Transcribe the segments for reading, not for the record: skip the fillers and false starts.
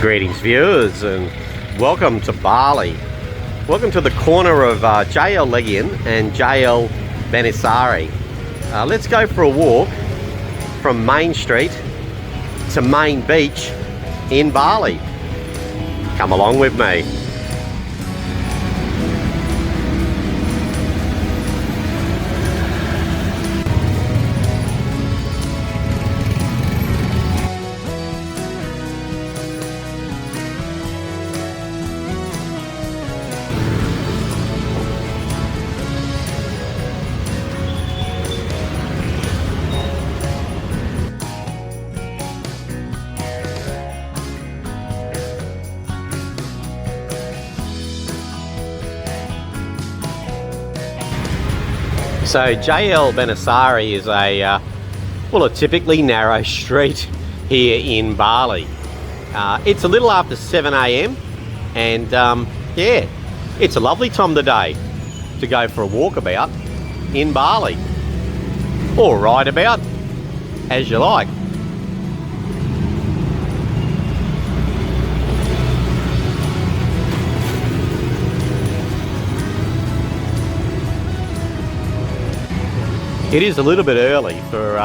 Greetings viewers and welcome to Bali. Welcome to the corner of JL Legian and JL Benesari. Let's go for a walk from Main Street to Main Beach in Bali. Come along with me. So JL Benesari is a typically narrow street here in Bali. It's a little after 7 AM and yeah, it's a lovely time of the day to go for a walkabout in Bali, or ride about, as you like. It is a little bit early for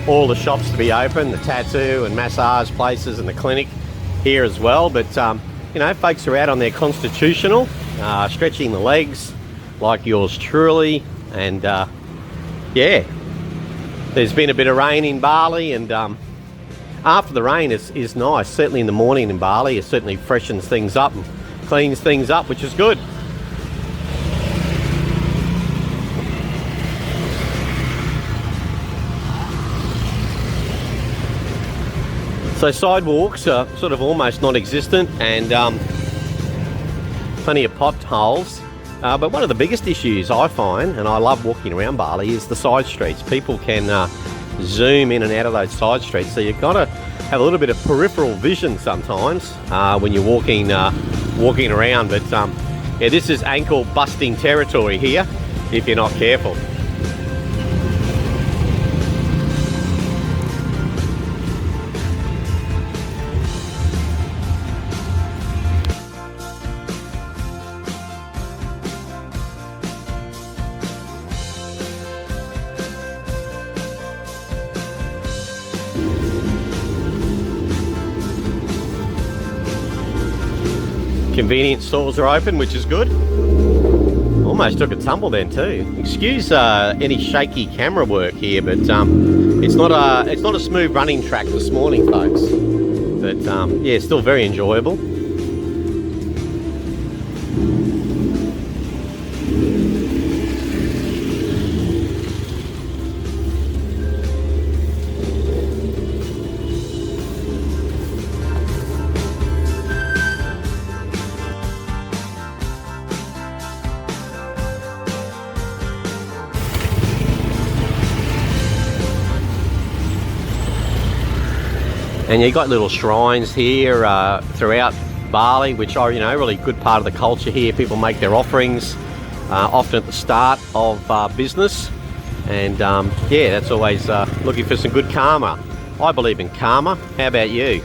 all the shops to be open, the tattoo and massage places and the clinic here as well, but you know, folks are out on their constitutional, stretching the legs like yours truly, and yeah, there's been a bit of rain in Bali, and after the rain is nice. Certainly in the morning in Bali, it certainly freshens things up and cleans things up, which is good. So sidewalks are sort of almost non-existent, and plenty of potholes. But one of the biggest issues I find, and I love walking around Bali, is the side streets. People can zoom in and out of those side streets, so you've got to have a little bit of peripheral vision sometimes when you're walking around. But yeah, this is ankle busting territory here if you're not careful. Convenience stores are open, which is good. Almost took a tumble then too. Excuse any shaky camera work here, but it's not a smooth running track this morning, folks. But yeah, still very enjoyable. And you've got little shrines here throughout Bali, which are, you know, really good part of the culture here. People make their offerings often at the start of business, and yeah, that's always looking for some good karma. I believe in karma. How about you?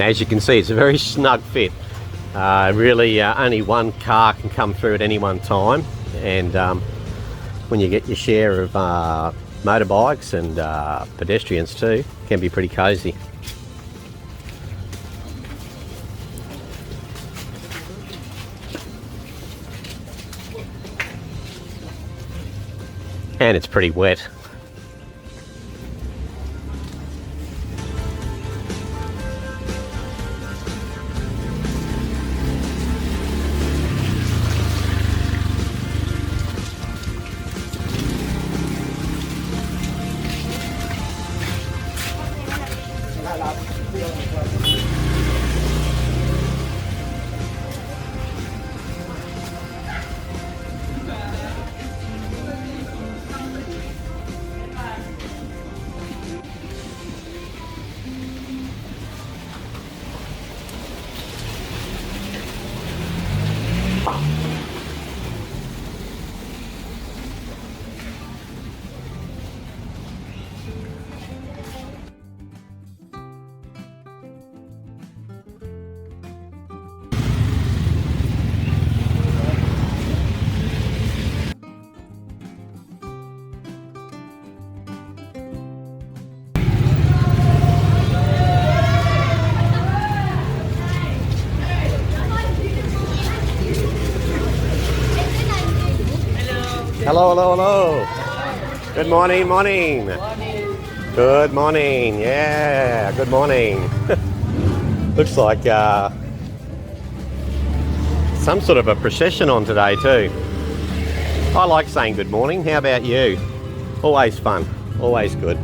As you can see, it's a very snug fit. Really, only one car can come through at any one time, and when you get your share of motorbikes and pedestrians too, it can be pretty cosy. And it's pretty wet. Hello, hello, hello. Good morning, morning. Good morning. Yeah, good morning. Looks like some sort of a procession on today too. I like saying good morning. How about you? Always fun. Always good.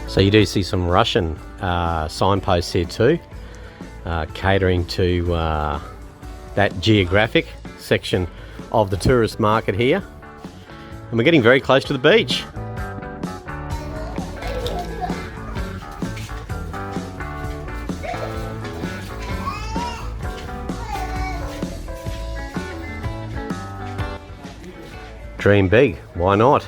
So you do see some Russian signposts here too, catering to that geographic section of the tourist market here. And we're getting very close to the beach. Dream big, why not?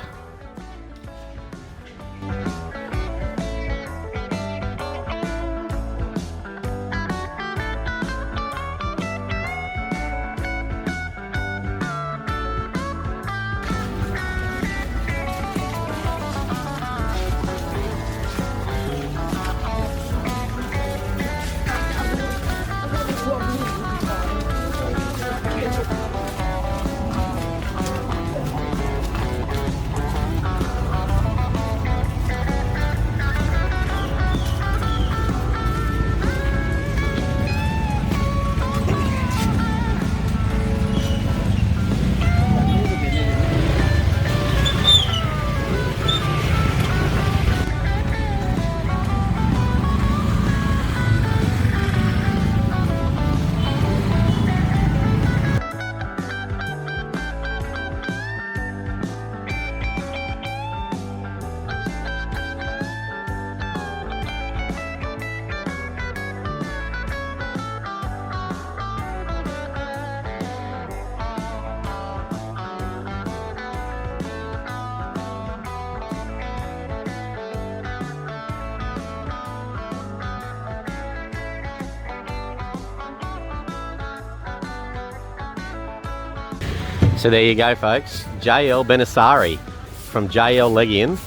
So there you go, folks. JL Benesari from JL Legian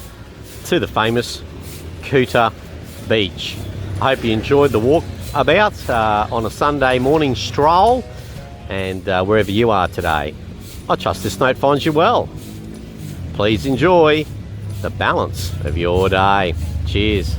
to the famous Kuta Beach. I hope you enjoyed the walk about on a Sunday morning stroll, and wherever you are today, I trust this note finds you well. Please enjoy the balance of your day. Cheers.